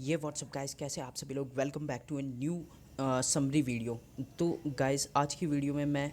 ये WhatsApp guys, कैसे आप सभी लोग। Welcome back to a new summary video. तो गाइस, आज की वीडियो में मैं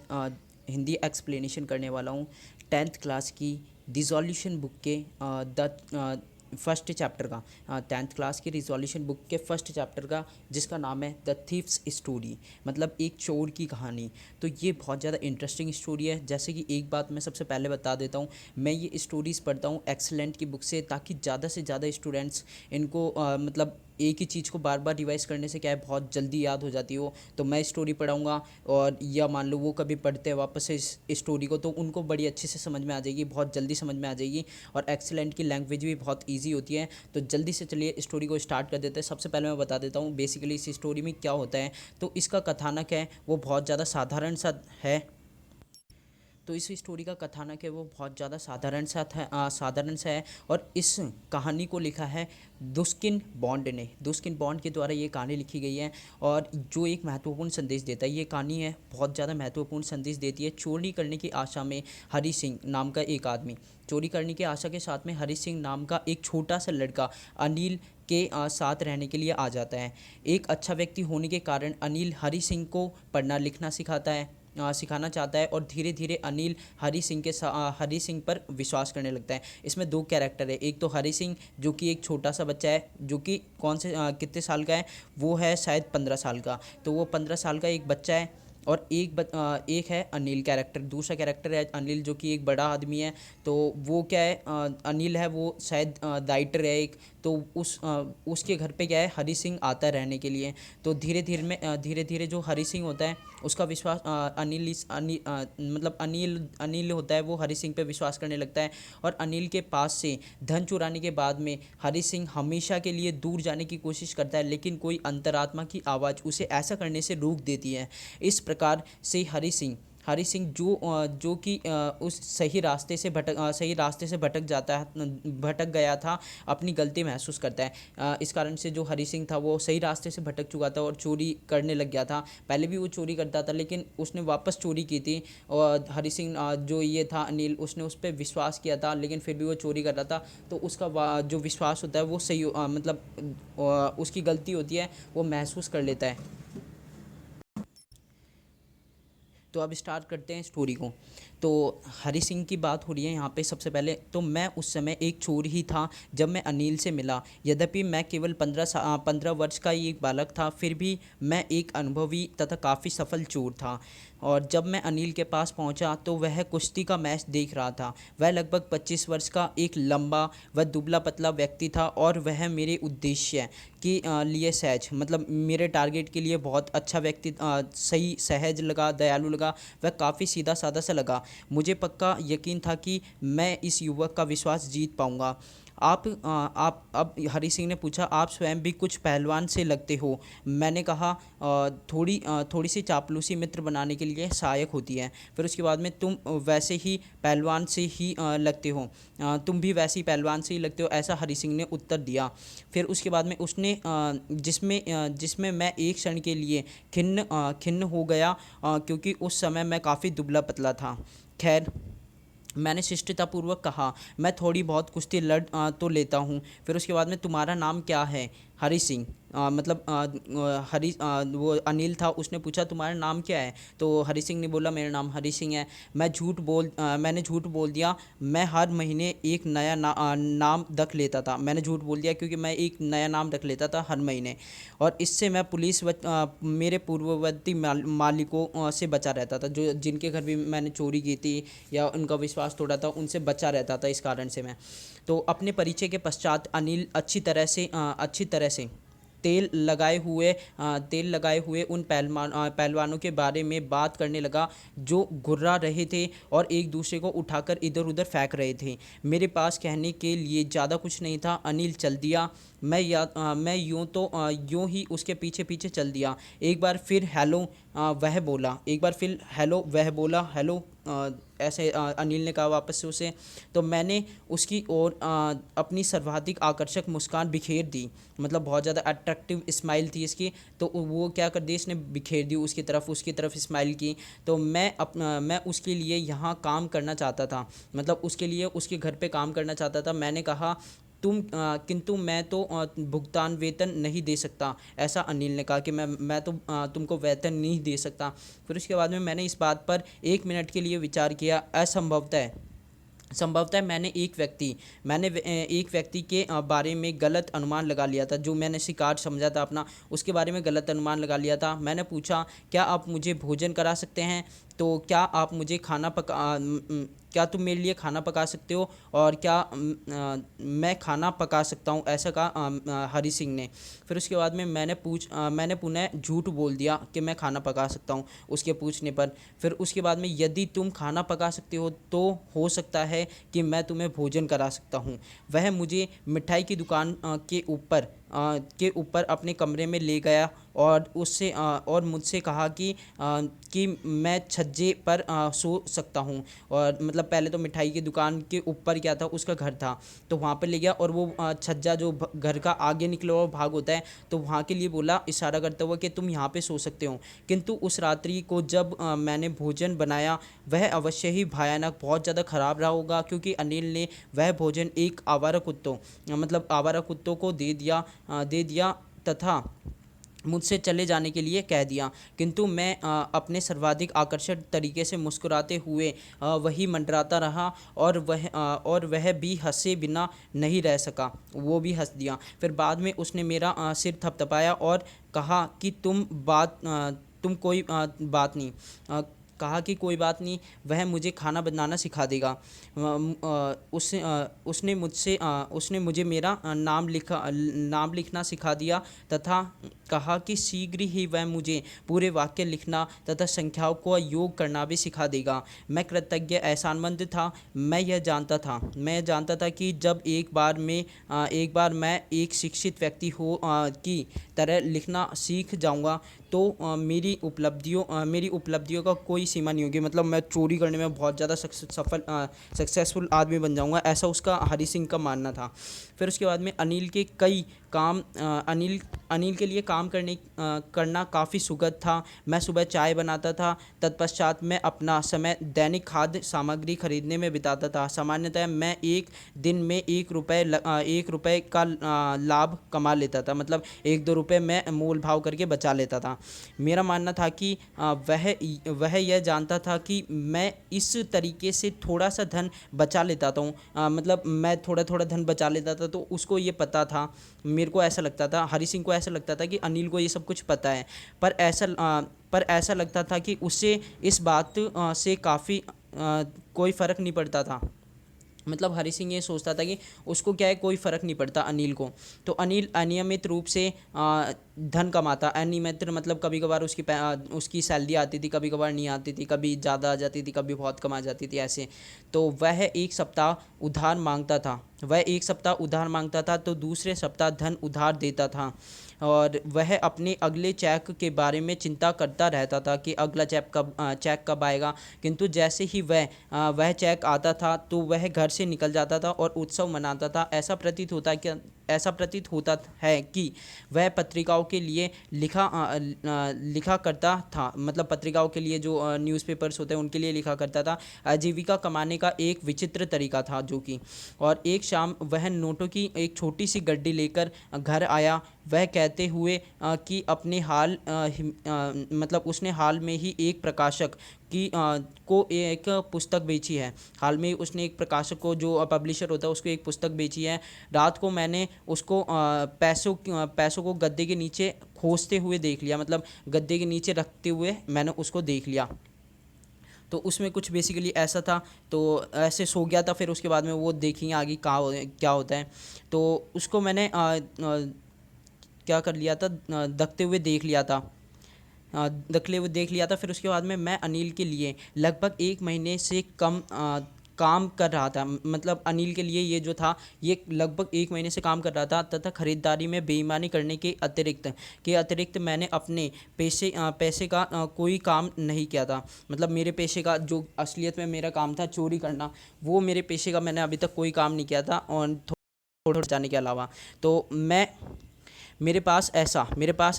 हिंदी एक्सप्लेनेशन करने वाला हूँ 10th क्लास की रिजोल्यूशन बुक के द फर्स्ट चैप्टर का। 10th क्लास की रिजोल्यूशन बुक के फर्स्ट चैप्टर का, जिसका नाम है द थीफ्स स्टोरी, मतलब एक चोर की कहानी। तो ये बहुत ज़्यादा इंटरेस्टिंग स्टोरी है। जैसे कि एक बात मैं सबसे पहले बता देता हूँ, मैं ये स्टोरीज़ पढ़ता हूँ एक्सेलेंट की बुक से, ताकि ज़्यादा से ज़्यादा स्टूडेंट्स इनको मतलब एक ही चीज़ को बार बार रिवाइज करने से क्या है, बहुत जल्दी याद हो जाती हो। तो मैं स्टोरी पढ़ाऊँगा, और या मान लो वो कभी पढ़ते हैं वापस से इस स्टोरी को, तो उनको बड़ी अच्छे से समझ में आ जाएगी, बहुत जल्दी समझ में आ जाएगी। और एक्सेलेंट की लैंग्वेज भी बहुत ईजी होती है। तो जल्दी से चलिए स्टोरी को स्टार्ट कर देते हैं। सबसे पहले मैं बता देता हूँ बेसिकली इस स्टोरी में क्या होता है। तो इसका कथानक है वो बहुत ज़्यादा साधारण सा है। तो इस स्टोरी का कथानक है वो बहुत ज़्यादा साधारण सा है। और इस कहानी को लिखा है दुस्किन बॉन्ड ने। दुस्किन बॉन्ड के द्वारा ये कहानी लिखी गई है, और जो एक महत्वपूर्ण संदेश देता है, ये कहानी है बहुत ज़्यादा महत्वपूर्ण संदेश देती है। चोरी करने की आशा में हरी सिंह नाम का एक आदमी, चोरी करने की आशा के साथ में हरी सिंह नाम का एक छोटा सा लड़का अनिल के साथ रहने के लिए आ जाता है। एक अच्छा व्यक्ति होने के कारण अनिल हरी सिंह को पढ़ना लिखना सिखाना चाहता है, और धीरे धीरे अनिल हरी सिंह पर विश्वास करने लगता है। इसमें दो कैरेक्टर है, एक तो हरी सिंह जो कि एक छोटा सा बच्चा है, जो कि कितने साल का है, वो है शायद 15 साल का। तो वो 15 साल का एक बच्चा है। और एक है अनिल कैरेक्टर, दूसरा कैरेक्टर है अनिल जो कि एक बड़ा आदमी है। तो वो क्या है, अनिल है वो शायद राइटर है एक। तो उसके घर पे क्या है, हरी सिंह आता है रहने के लिए। तो धीरे धीरे जो हरी सिंह होता है उसका विश्वास मतलब अनिल होता है, वो हरी सिंह पे विश्वास करने लगता है। और अनिल के पास से धन चुराने के बाद में हरी सिंह हमेशा के लिए दूर जाने की कोशिश करता है, लेकिन कोई अंतरात्मा की आवाज़ उसे ऐसा करने से रोक देती है। इस प्रकार से हरी सिंह जो कि उस सही रास्ते से भटक गया था, अपनी गलती महसूस करता है। इस कारण से जो हरी सिंह था वो सही रास्ते से भटक चुका था और चोरी करने लग गया था। पहले भी वो चोरी करता था, लेकिन उसने वापस चोरी की थी। और हरी सिंह जो ये था अनिल, उसने उस पर विश्वास किया था, लेकिन फिर भी वो चोरी कर रहा था। तो उसका जो विश्वास होता है वो सही मतलब उसकी गलती होती है, वो महसूस कर लेता है। तो अब स्टार्ट करते हैं स्टोरी को। तो हरी सिंह की बात हो रही है यहाँ पे। सबसे पहले तो मैं उस समय एक चोर ही था जब मैं अनिल से मिला। यद्यपि मैं केवल 15 वर्ष का ही एक बालक था, फिर भी मैं एक अनुभवी तथा काफ़ी सफल चोर था। और जब मैं अनिल के पास पहुंचा तो वह कुश्ती का मैच देख रहा था। वह लगभग 25 वर्ष का एक लंबा व दुबला पतला व्यक्ति था, और वह मेरे उद्देश्य के लिए सहज, मतलब मेरे टारगेट के लिए बहुत अच्छा व्यक्ति, सही सहज लगा, दयालु लगा। वह काफ़ी सीधा साधा सा लगा। मुझे पक्का यकीन था कि मैं इस युवक का विश्वास जीत पाऊंगा। आप अब हरी सिंह ने पूछा, आप स्वयं भी कुछ पहलवान से लगते हो। मैंने कहा, थोड़ी सी चापलूसी मित्र बनाने के लिए सहायक होती है। फिर उसके बाद में, तुम वैसे ही पहलवान से ही लगते हो। तुम भी वैसे ही पहलवान से ही लगते हो, ऐसा हरी सिंह ने उत्तर दिया। फिर उसके बाद में उसने जिसमें मैं एक क्षण के लिए खिन्न हो गया, क्योंकि उस समय मैं काफ़ी दुबला पतला था। खैर, मैंने शिष्टतापूर्वक कहा, मैं थोड़ी बहुत कुश्ती तो लेता हूँ। फिर उसके बाद में, तुम्हारा नाम क्या है? हरी सिंह। मतलब वो अनिल था, उसने पूछा तुम्हारा नाम क्या है? तो हरी सिंह ने बोला, मेरा नाम हरी सिंह है। मैंने झूठ बोल दिया। मैं हर महीने एक नया नाम रख लेता था। मैंने झूठ बोल दिया क्योंकि मैं एक नया नाम रख लेता था हर महीने। और इससे मैं मेरे पूर्ववर्ती मालिकों से बचा रहता था, जो जिनके घर भी मैंने चोरी की थी या उनका विश्वास तोड़ा था, उनसे बचा रहता था। इस कारण से मैं, तो अपने परिचय के पश्चात अनिल अच्छी तरह से तेल लगाए हुए उन पहलवानों के बारे में बात करने लगा, जो घुर्रा रहे थे और एक दूसरे को उठाकर इधर उधर फेंक रहे थे। मेरे पास कहने के लिए ज़्यादा कुछ नहीं था। अनिल चल दिया। मैं यूं ही उसके पीछे पीछे चल दिया। एक बार फिर हेलो, वह बोला हेलो, ऐसे अनिल ने कहा वापस से उसे। तो मैंने उसकी ओर अपनी सर्वाधिक आकर्षक मुस्कान बिखेर दी, मतलब बहुत ज़्यादा अट्रैक्टिव स्माइल थी इसकी। तो वो क्या कर दी, इसने बिखेर दी उसकी तरफ स्माइल की। तो मैं उसके लिए यहाँ काम करना चाहता था, मतलब उसके लिए उसके घर पे काम करना चाहता था। मैंने कहा, किंतु मैं तो भुगतान वेतन नहीं दे सकता। ऐसा अनिल ने कहा कि मैं तो तुमको वेतन नहीं दे सकता। फिर उसके बाद में मैंने इस बात पर 1 मिनट के लिए विचार किया। संभवतः मैंने एक व्यक्ति के बारे में गलत अनुमान लगा लिया था। जो मैंने शिकार समझा था अपना, उसके बारे में गलत अनुमान लगा लिया था। मैंने पूछा, क्या आप मुझे भोजन करा सकते हैं? तो क्या तुम मेरे लिए खाना पका सकते हो? और क्या मैं खाना पका सकता हूँ, ऐसा कहा हरी सिंह ने। फिर उसके बाद में मैंने पुनः झूठ बोल दिया कि मैं खाना पका सकता हूँ उसके पूछने पर। फिर उसके बाद में, यदि तुम खाना पका सकते हो तो हो सकता है कि मैं तुम्हें भोजन करा सकता हूँ। वह मुझे मिठाई की दुकान के ऊपर अपने कमरे में ले गया और मुझसे कहा कि मैं छज्जे पर सो सकता हूँ। और मतलब पहले तो मिठाई की दुकान के ऊपर क्या था, उसका घर था, तो वहाँ पे ले गया और वो छज्जा जो घर का आगे निकला हुआ भाग होता है, तो वहाँ के लिए बोला इशारा करता हुआ कि तुम यहाँ पे सो सकते हो। किंतु उस रात्रि को जब मैंने भोजन बनाया, वह अवश्य ही भयानक, बहुत ज़्यादा ख़राब रहा होगा, क्योंकि अनिल ने वह भोजन एक आवारा कुत्तों को दे दिया तथा मुझसे चले जाने के लिए कह दिया। किंतु मैं अपने सर्वाधिक आकर्षक तरीके से मुस्कुराते हुए वही मंडराता रहा, और वह भी हंसे बिना नहीं रह सका। वो भी हंस दिया। फिर बाद में उसने मेरा सिर थपथपाया और कहा कि तुम कोई बात नहीं अ, कहा कि कोई बात नहीं, वह मुझे खाना बनाना सिखा देगा। उसने मुझे मेरा नाम लिखना सिखा दिया तथा कहा कि शीघ्र ही वह मुझे पूरे वाक्य लिखना तथा संख्याओं को योग करना भी सिखा देगा। मैं कृतज्ञ एहसानमंद था। मैं जानता था कि जब एक बार मैं एक शिक्षित व्यक्ति की तरह लिखना सीख जाऊंगा, तो मेरी उपलब्धियों का कोई सीमा नहीं होगी। मतलब मैं चोरी करने में बहुत ज़्यादा सक्सेसफुल आदमी बन जाऊंगा, ऐसा उसका हरी सिंह का मानना था। फिर उसके बाद में अनिल के लिए काम करना काफ़ी सुखद था। मैं सुबह चाय बनाता था, तत्पश्चात मैं अपना समय दैनिक खाद्य सामग्री खरीदने में बिताता था। सामान्यतः मैं एक दिन में 1 रुपये का लाभ कमा लेता था। मतलब 1-2 रुपये मैं मोल भाव करके बचा लेता था। मेरा मानना था कि वह यह जानता था कि मैं इस तरीके से थोड़ा सा धन बचा लेता था। मतलब मैं थोड़ा थोड़ा धन बचा लेता था, तो उसको ये पता था। मेरे को ऐसा लगता था, हरी सिंह को ऐसा लगता था कि अनिल को ये सब कुछ पता है। पर ऐसा लगता था कि उसे इस बात से काफ़ी कोई फ़र्क नहीं पड़ता था। मतलब हरी सिंह ये सोचता था कि उसको क्या है, कोई फ़र्क नहीं पड़ता अनिल को। तो अनिल अनियमित रूप से धन कमाता। अनियमित मतलब कभी कभार उसकी सैलरी आती थी, कभी कभार नहीं आती थी, कभी ज़्यादा आ जाती थी, कभी बहुत कम आ जाती थी, ऐसे। तो वह एक सप्ताह उधार मांगता था तो दूसरे सप्ताह धन उधार देता था। और वह अपने अगले चेक के बारे में चिंता करता रहता था कि अगला चेक कब आएगा। किंतु जैसे ही वह चेक आता था तो वह घर से निकल जाता था और उत्सव मनाता था। ऐसा प्रतीत होता है कि वह पत्रिकाओं के लिए लिखा करता था। मतलब पत्रिकाओं के लिए जो न्यूज़पेपर्स होते हैं उनके लिए लिखा करता था। आजीविका कमाने का एक विचित्र तरीका था जो कि। और एक शाम वह नोटों की एक छोटी सी गड्डी लेकर घर आया। वह कहते हुए कि मतलब उसने हाल में ही एक प्रकाशक को एक पुस्तक बेची है। हाल में उसने एक प्रकाशक को, जो पब्लिशर होता है, उसको एक पुस्तक बेची है। रात को मैंने उसको पैसों को गद्दे के नीचे खोसते हुए देख लिया। मतलब गद्दे के नीचे रखते हुए मैंने उसको देख लिया। तो उसमें कुछ बेसिकली ऐसा था। तो ऐसे सो गया था। फिर उसके बाद में वो देखेंगे आगे क्या होता है। तो उसको मैंने क्या कर लिया था, दखले हुए देख लिया था। फिर उसके बाद में मैं अनिल के लिए लगभग 1 महीने से कम काम कर रहा था। मतलब अनिल के लिए ये जो था, ये लगभग 1 महीने से काम कर रहा था तथा खरीदारी में बेईमानी करने के अतिरिक्त मैंने अपने पैसे का कोई काम नहीं किया था। मतलब मेरे पेशे का जो असलियत में मेरा काम था, चोरी करना, वो मेरे पेशे का मैंने अभी तक कोई काम नहीं किया था, और थोड़ा जाने के अलावा। तो मेरे पास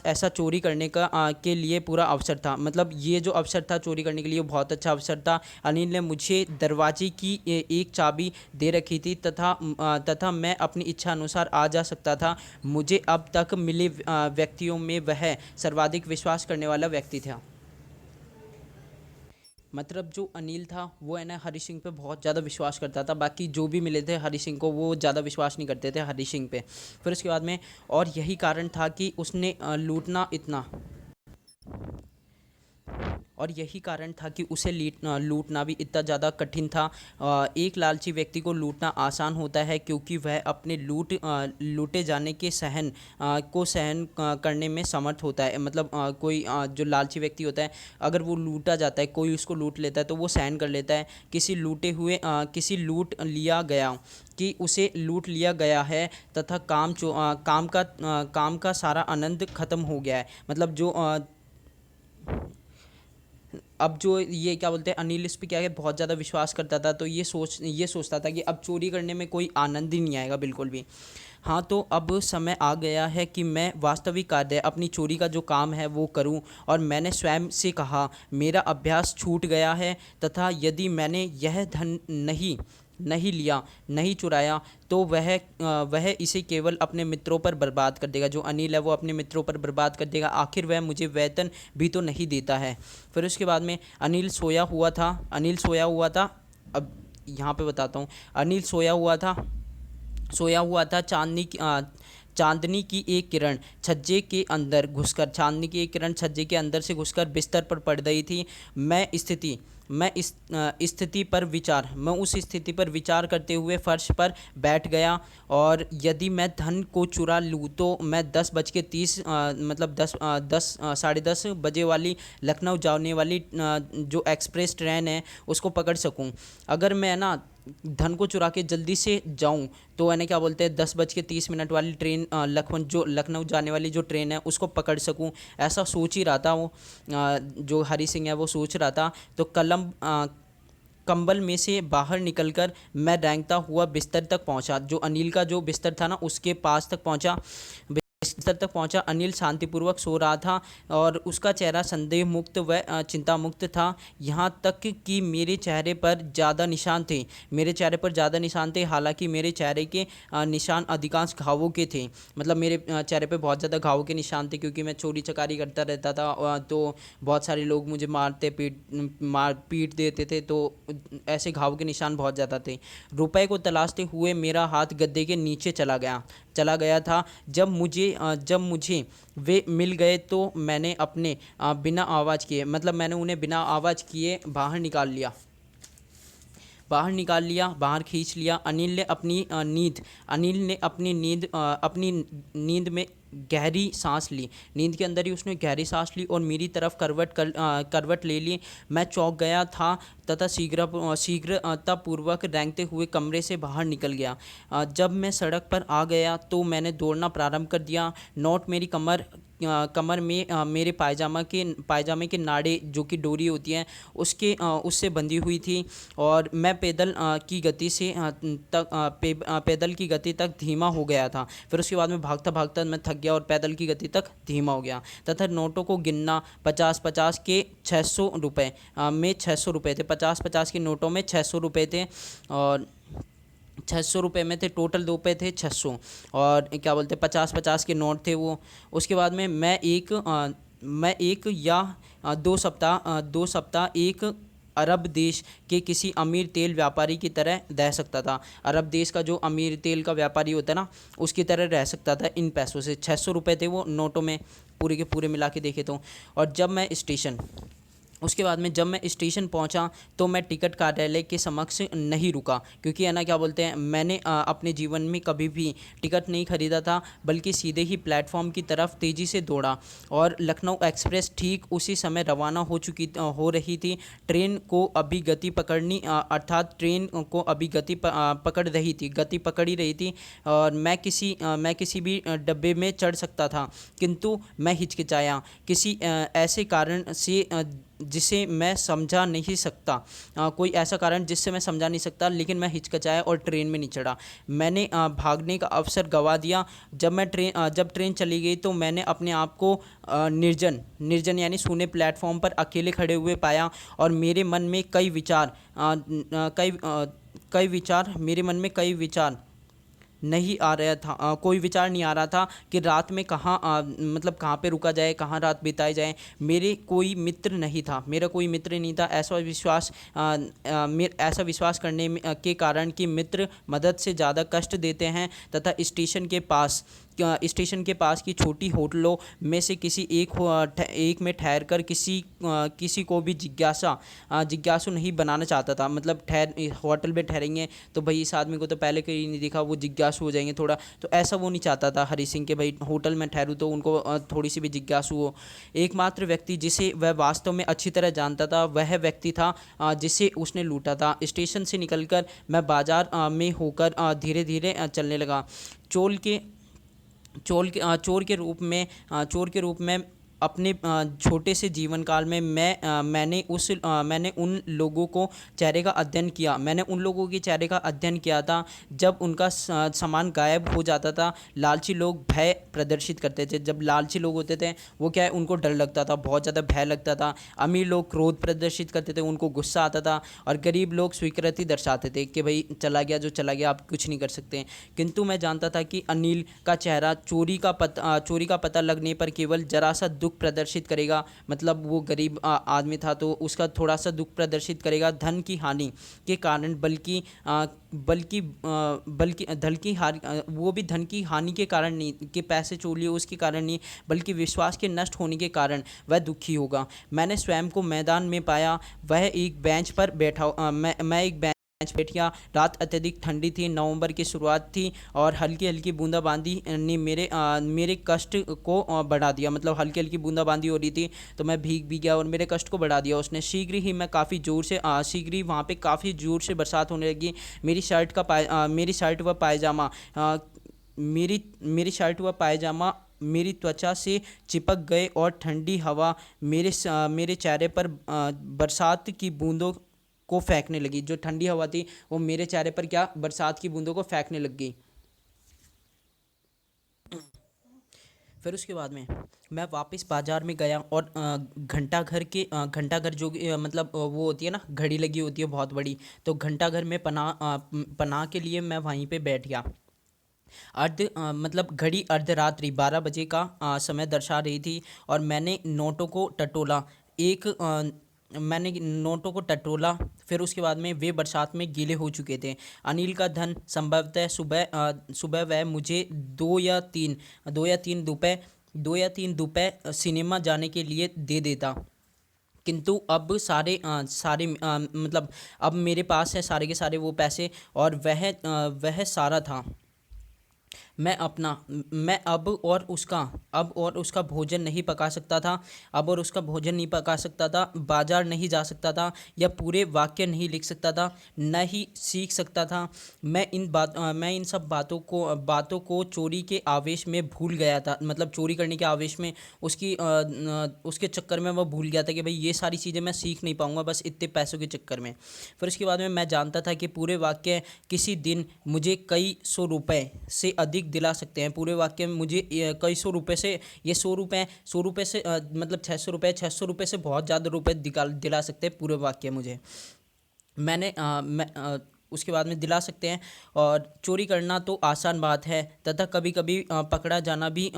ऐसा चोरी करने का के लिए पूरा अवसर था। मतलब ये जो अवसर था चोरी करने के लिए बहुत अच्छा अवसर था। अनिल ने मुझे दरवाजे की एक चाबी दे रखी थी तथा मैं अपनी इच्छा अनुसार आ जा सकता था। मुझे अब तक मिले व्यक्तियों में वह सर्वाधिक विश्वास करने वाला व्यक्ति था। मतलब जो अनिल था वो है ना हरी सिंह पे बहुत ज़्यादा विश्वास करता था। बाकी जो भी मिले थे हरी सिंह को वो ज़्यादा विश्वास नहीं करते थे हरी सिंह पे। फिर उसके बाद में और यही कारण था कि उसने लूटना इतना और यही कारण था कि उसे लूटना भी इतना ज़्यादा कठिन था। एक लालची व्यक्ति को लूटना आसान होता है क्योंकि वह अपने लूटे जाने के को सहन करने में समर्थ होता है। मतलब कोई जो लालची व्यक्ति होता है अगर वो लूटा जाता है, कोई उसको लूट लेता है तो वो सहन कर लेता है। किसी लूट लिया गया कि उसे लूट लिया गया है तथा काम का सारा आनंद खत्म हो गया है। मतलब जो अब जो ये क्या बोलते हैं अनिल इस पे क्या है बहुत ज़्यादा विश्वास करता था, तो ये सोचता था कि अब चोरी करने में कोई आनंद ही नहीं आएगा बिल्कुल भी। हाँ, तो अब समय आ गया है कि मैं वास्तविक कार्य अपनी चोरी का जो काम है वो करूं। और मैंने स्वयं से कहा मेरा अभ्यास छूट गया है तथा यदि मैंने यह धन नहीं लिया, नहीं चुराया तो वह इसे केवल अपने मित्रों पर बर्बाद कर देगा। जो अनिल है वो अपने मित्रों पर बर्बाद कर देगा। आखिर वह मुझे वेतन भी तो नहीं देता है। फिर उसके बाद में अनिल सोया हुआ था। अब यहाँ पे बताता हूँ। अनिल सोया हुआ था। चांदनी की एक किरण चांदनी की एक किरण छज्जे के अंदर से घुसकर बिस्तर पर पड़ रही थी। मैं उस स्थिति पर विचार करते हुए फर्श पर बैठ गया। और यदि मैं धन को चुरा लूँ तो मैं 10:30 मतलब 10 बजे वाली लखनऊ जाने वाली जो एक्सप्रेस ट्रेन है उसको पकड़ सकूं। अगर मैं ना धन को चुरा के जल्दी से जाऊं तो है ना क्या बोलते हैं 10:30 वाली ट्रेन लखनऊ जाने वाली जो ट्रेन है उसको पकड़ सकूं। ऐसा सोच ही रहा था वो जो हरी सिंह है वो सोच रहा था। तो कंबल में से बाहर निकलकर मैं रेंगता हुआ बिस्तर तक पहुंचा। जो अनिल का जो बिस्तर था ना उसके पास तक पहुंचा। बिस्तर तक पहुंचा। अनिल शांतिपूर्वक सो रहा था और उसका चेहरा संदेह मुक्त व चिंता मुक्त था। यहाँ तक कि मेरे चेहरे पर ज़्यादा निशान थे। हालांकि मेरे चेहरे के निशान अधिकांश घावों के थे। मतलब मेरे चेहरे पे बहुत ज़्यादा घावों के निशान थे क्योंकि मैं चोरी चकारी करता रहता था। तो बहुत सारे लोग मुझे पीट देते थे, तो ऐसे घाव के निशान बहुत ज़्यादा थे। रुपए को तलाशते हुए मेरा हाथ गद्दे के नीचे चला गया था। जब मुझे वे मिल गए तो मैंने उन्हें बिना आवाज़ किए बाहर निकाल लिया, बाहर खींच लिया। अनिल ने अपनी नींद में गहरी सांस ली। नींद के अंदर ही उसने गहरी सांस ली और मेरी तरफ करवट ले ली। मैं चौंक गया था तथा शीघ्रतापूर्वक रेंगते हुए कमरे से बाहर निकल गया। जब मैं सड़क पर आ गया तो मैंने दौड़ना प्रारंभ कर दिया। नोट मेरी कमर में मेरे पायजामे के नाड़े जो कि डोरी होती है उससे बंधी हुई थी। और मैं पैदल की गति तक धीमा हो गया था। फिर उसके बाद में भागता भागता मैं थक गया और पैदल की गति तक धीमा हो गया तथा नोटों को गिनना। 50-50 के 600 रुपये में 600 रुपये थे। 50-50 के नोटों में 600 रुपये थे और 600 रुपये में थे। टोटल 2 पे थे 600 और क्या बोलते 50-50 के नोट थे वो। उसके बाद में मैं एक या 2 सप्ताह एक अरब देश के किसी अमीर तेल व्यापारी की तरह रह सकता था। अरब देश का जो अमीर तेल का व्यापारी होता है ना उसकी तरह रह सकता था इन पैसों से। 600 रुपये थे वो नोटों में पूरे के पूरे मिला के देखे तो। और उसके बाद में जब मैं स्टेशन पहुंचा तो मैं टिकट कार्यालय के समक्ष नहीं रुका क्योंकि है ना क्या बोलते हैं मैंने अपने जीवन में कभी भी टिकट नहीं खरीदा था, बल्कि सीधे ही प्लेटफॉर्म की तरफ तेज़ी से दौड़ा। और लखनऊ एक्सप्रेस ठीक उसी समय रवाना हो रही थी। ट्रेन को अभी गति पकड़ ही रही थी और मैं किसी भी डब्बे में चढ़ सकता था, किंतु मैं हिचकिचाया। किसी ऐसे कारण से जिसे मैं समझा नहीं सकता, कोई ऐसा कारण जिससे मैं समझा नहीं सकता, लेकिन मैं हिचकिचाया और ट्रेन में नहीं चढ़ा। मैंने भागने का अवसर गंवा दिया। जब ट्रेन चली गई तो मैंने अपने आप को निर्जन निर्जन यानी सूने प्लेटफॉर्म पर अकेले खड़े हुए पाया, और मेरे मन में कई विचार नहीं आ रहा था, कोई विचार नहीं आ रहा था कि रात में मतलब कहाँ पे रुका जाए, कहाँ रात बिताई जाए। मेरा कोई मित्र नहीं था। ऐसा विश्वास करने के कारण कि मित्र मदद से ज़्यादा कष्ट देते हैं, तथा स्टेशन के पास की छोटी होटलों में से किसी एक में ठहर कर किसी को भी जिज्ञासु नहीं बनाना चाहता था। मतलब होटल में ठहरेंगे तो भाई इस आदमी को तो पहले कहीं नहीं देखा, वो जिज्ञासु हो जाएंगे थोड़ा, तो ऐसा वो नहीं चाहता था हरी सिंह के भाई होटल में ठहरूँ तो उनको थोड़ी सी भी जिज्ञासु हो। एकमात्र व्यक्ति जिसे वह वास्तव में अच्छी तरह जानता था वह व्यक्ति था जिसे उसने लूटा था। स्टेशन से निकलकर मैं बाजार में होकर धीरे धीरे चलने लगा। चोल के चोर के रूप में अपने छोटे से जीवन काल में मैंने उन लोगों के चेहरे का अध्ययन किया था जब उनका सामान गायब हो जाता था। लालची लोग भय प्रदर्शित करते थे। जब लालची लोग होते थे वो क्या है, उनको डर लगता था, बहुत ज़्यादा भय लगता था। अमीर लोग क्रोध प्रदर्शित करते थे, उनको गुस्सा आता था, और गरीब लोग स्वीकृति दर्शाते थे कि भाई चला गया जो चला गया, आप कुछ नहीं कर सकते। किंतु मैं जानता था कि अनिल का चेहरा चोरी का पता लगने पर केवल जरा सा दुख प्रदर्शित करेगा। मतलब वो गरीब आदमी था तो उसका थोड़ा सा दुख प्रदर्शित करेगा, धन की हानि के कारण, वो भी धन की हानि के कारण नहीं कि पैसे चोर लिए उसके कारण नहीं, बल्कि विश्वास के नष्ट होने के कारण वह दुखी होगा। मैंने स्वयं को मैदान में पाया। वह एक बेंच पर मैं एक बेंच बैठ गया। रात अत्यधिक ठंडी थी, नवंबर की शुरुआत थी, और हल्की हल्की बूंदाबांदी ने मेरे कष्ट को बढ़ा दिया। मतलब हल्की हल्की बूंदाबांदी हो रही थी तो मैं भीग भी गया और मेरे कष्ट को बढ़ा दिया उसने। शीघ्र ही वहाँ पे काफ़ी ज़ोर से बरसात होने लगी। मेरी शर्ट व पायजामा मेरी त्वचा से चिपक गए, और ठंडी हवा मेरे चेहरे पर बरसात की बूंदों को फेंकने लगी। जो ठंडी हवा थी वो मेरे चेहरे पर बरसात की बूंदों को फेंकने लग गई। फिर उसके बाद में मैं वापस बाज़ार में गया, और घंटाघर जो मतलब वो होती है ना, घड़ी लगी होती है बहुत बड़ी, तो घंटाघर में पनाह के लिए मैं वहीं पे बैठ गया। मतलब घड़ी अर्धरात्रि 12 बजे का समय दर्शा रही थी, और मैंने नोटों को टटोला। फिर उसके बाद में वे बरसात में गीले हो चुके थे। अनिल का धन संभवतः सुबह वह मुझे दो या तीन रुपए सिनेमा जाने के लिए दे देता। किंतु अब मतलब अब मेरे पास है सारे के सारे वो पैसे, और वह सारा था। मैं अपना मैं अब और उसका भोजन नहीं पका सकता था। बाजार नहीं जा सकता था, या पूरे वाक्य नहीं लिख सकता था, न ही सीख सकता था। मैं इन सब बातों को चोरी के आवेश में भूल गया था। मतलब चोरी करने के आवेश में उसके चक्कर में वह भूल गया था कि भाई ये सारी चीज़ें मैं सीख नहीं पाऊंगा बस इतने पैसों के चक्कर में। फिर उसके बाद में मैं जानता था कि पूरे वाक्य किसी दिन मुझे कई सौ रुपए से अधिक दिला सकते हैं। पूरे वाक्य में मुझे कई सौ रुपए से, ये 100 रुपए से मतलब 600 रुपए से बहुत ज़्यादा रुपए दिला सकते हैं पूरे वाक्य मुझे। उसके बाद में दिला सकते हैं। और चोरी करना तो आसान बात है, तथा कभी कभी पकड़ा जाना भी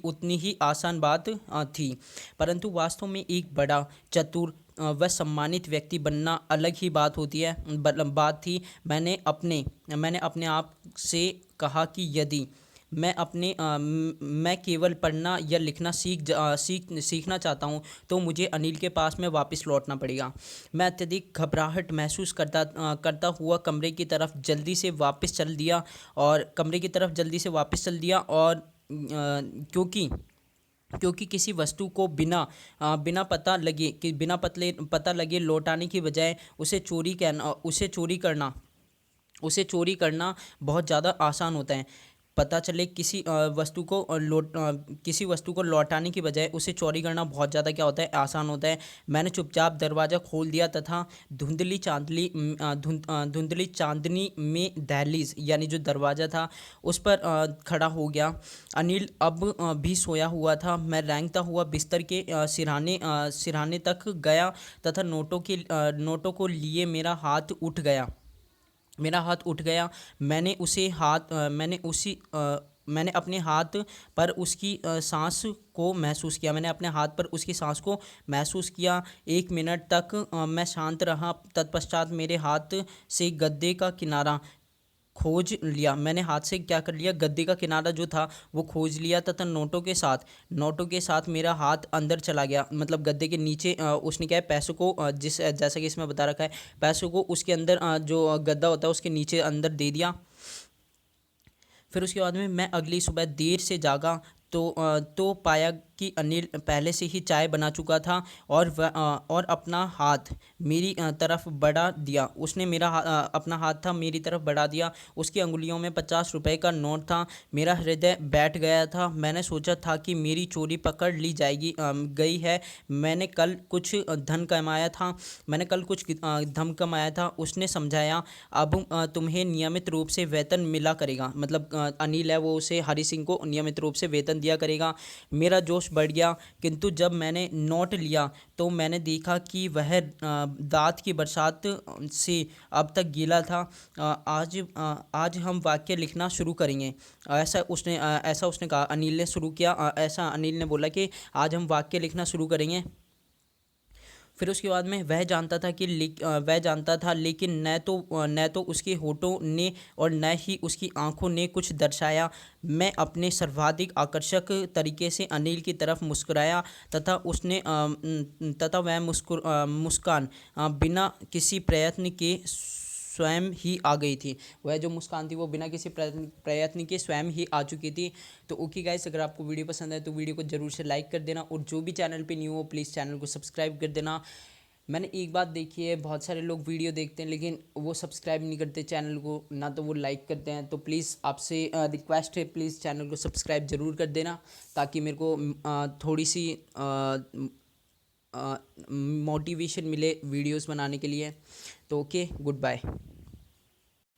उतनी ही आसान बात थी। परंतु वास्तव में एक बड़ा चतुर व सम्मानित व्यक्ति बनना अलग ही बात थी। मैंने अपने आप से कहा कि यदि मैं केवल पढ़ना या लिखना सीखना चाहता हूँ तो मुझे अनिल के पास में वापस लौटना पड़ेगा। मैं अत्यधिक घबराहट महसूस करता हुआ कमरे की तरफ जल्दी से वापस चल दिया, और क्योंकि किसी वस्तु को बिना पता लगे लौटाने की बजाय उसे चोरी करना बहुत ज़्यादा आसान होता है। पता चले किसी वस्तु को लौटाने की बजाय उसे चोरी करना बहुत ज़्यादा क्या होता है, आसान होता है। मैंने चुपचाप दरवाज़ा खोल दिया तथा धुंधली चांदनी में दहलीज यानी जो दरवाज़ा था उस पर खड़ा हो गया। अनिल अब भी सोया हुआ था। मैं रेंगता हुआ बिस्तर के सिरहाने तक गया तथा नोटों को लिए मेरा हाथ उठ गया। मैंने अपने हाथ पर उसकी सांस को महसूस किया। मैंने अपने हाथ पर उसकी सांस को महसूस किया। 1 मिनट तक मैं शांत रहा। तत्पश्चात मेरे हाथ से गद्दे का किनारा खोज लिया। मैंने हाथ से क्या कर लिया, गद्दे का किनारा जो था वो खोज लिया तथा नोटों के साथ मेरा हाथ अंदर चला गया। मतलब गद्दे के नीचे उसने क्या है, पैसों को जैसा कि इसमें बता रखा है, पैसों को उसके अंदर जो गद्दा होता है उसके नीचे अंदर दे दिया। फिर उसके बाद में मैं अगली सुबह देर से जागा तो पाया कि अनिल पहले से ही चाय बना चुका था और अपना हाथ मेरी तरफ बढ़ा दिया। उसने अपना हाथ था मेरी तरफ बढ़ा दिया। उसकी अंगुलियों में 50 रुपए का नोट था। मेरा हृदय बैठ गया था। मैंने सोचा था कि मेरी चोरी पकड़ ली गई है। मैंने कल कुछ धन कमाया था। उसने समझाया, अब तुम्हें नियमित रूप से वेतन मिला करेगा। मतलब अनिल है वो उसे हरी सिंह को नियमित रूप से वेतन दिया करेगा। मेरा जोश बढ़ गया, किंतु जब मैंने नोट लिया तो मैंने देखा कि वह दांत की बरसात से अब तक गीला था। आज हम वाक्य लिखना शुरू करेंगे, ऐसा उसने कहा। अनिल ने शुरू किया। ऐसा अनिल ने बोला कि आज हम वाक्य लिखना शुरू करेंगे। फिर उसके बाद में वह जानता था, लेकिन न तो उसके होठों ने और न ही उसकी आंखों ने कुछ दर्शाया। मैं अपने सर्वाधिक आकर्षक तरीके से अनिल की तरफ मुस्कुराया तथा वह मुस्कान बिना किसी प्रयत्न के स्वयं ही आ गई थी। वह जो मुस्कान थी वो बिना किसी प्रयत्न के स्वयं ही आ चुकी थी। तो ओके गाइस, अगर आपको वीडियो पसंद है तो वीडियो को जरूर से लाइक कर देना, और जो भी चैनल पे न्यू हो प्लीज़ चैनल को सब्सक्राइब कर देना। मैंने एक बात देखी है, बहुत सारे लोग वीडियो देखते हैं लेकिन वो सब्सक्राइब नहीं करते चैनल को, ना तो वो लाइक करते हैं। तो प्लीज़ आपसे रिक्वेस्ट है, प्लीज़ चैनल को सब्सक्राइब ज़रूर कर देना, ताकि मेरे को थोड़ी सी मोटिवेशन मिले वीडियोस बनाने के लिए। तो ओके, गुड बाय।